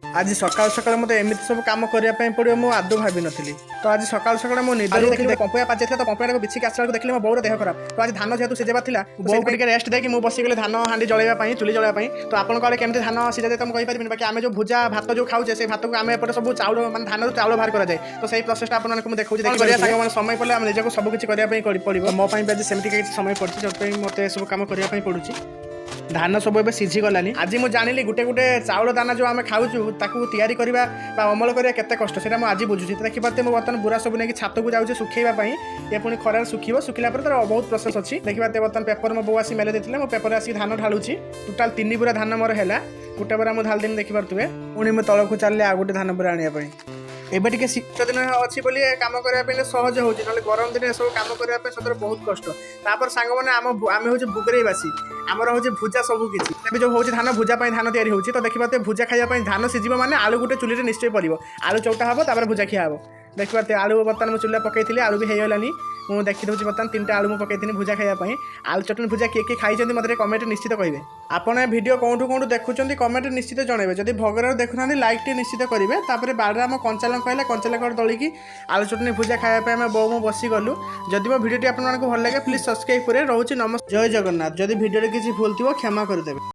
आज सकाल सकाल मत एमती सब कम करने पड़ो मुझे आदौ भावी नी। तो आज सकाल सकाल मो निदर देखिए पंपुआ पाचे तो पंपुआ बिछिक आसला देखिए मो बोर देह खराब। तो आज धान जेहतु सिझेबार था बो को रेस्ट देकी मुझे बसिगली धान हाँ जलवाई चुली जलवाई। तो आपन कहे केमती धान सिझा जाए तो मुझे कहीपर बाकी आम जो भुजा भात जो खाऊे से भात को आम एपटे सब चाउल मान धान चाउल बाहर कराए। तो सही प्रोसेसटा आपको देखा देखिए समय पड़े आम निजक सब किसी करने पड़ो। मो आज सेमती किसी समय पड़ती जो मत सब कम करने पड़ुची। धान सब ए सीझी गलानी। आज मुझे जानी गोटे गोटे चाउल दाना जो आम खाऊँ तैयारी करवा अमल करवा केते कष्ट से आज बुझुची। तो देखिए मुझे बर्तमान बुरा सब नहीं छात को जाऊँगी सुखेवाई। ये पुणी खरार सुखिब सुखिला तार बहुत प्रोसेस अच्छी। देखिए बर्तमान पेपर मो बो आसी मेले देते मो पेपर आसी धान ढालुची। टोटाल 3 बुरा धान मोर है गोटे बुरा मुझे ढालदेनी देखिपे। पुणी मुझे तलक चलिए आ गोटे धान बुरा आने एबे टिके शीत दिन अच्छी बोली काम करने सहज हो गरम दिन सब कम करने सतरे बहुत कष्ट। तापर सांग मैंने आम हूँ बुगरेबासी आमर हूँ भुजा सब किसी जो हूँ धान भुजा धान तैयारी होती। तो देखिए भुजा खाइबा धान सीझिब माने आलू गोटे चुली निश्चय पड़ो आलू चौटा हम तापर भुजा खिया हम। देखिए आलू बर्तमान मुझे चूल्हा पकई आलू भी होगलानी। मुझे देखी दूसरी बर्तमान 3टा आलू मुझे पकई भुजा खाइबा आलू चटनी भुजा किए खाई मतलब कमेंट निश्चित कहे। आपने वीडियो कौटू कौटू देखुं कमेंट निश्चित जनइबे। जब भगर देखुना लाइक टे निश्चित करेंगे। तापर बारे आम कंचाल कहला कंचाल दलिकी आलू चटनी भुजा खाइबा आम बो बसी गलु। जदि मो वीडियो आपको भल लगे प्लीज सब्सक्राइब करें। रोचे नमस्ते जय जगन्नाथ। जदि वीडियो किसी भूल थी क्षमा करदे।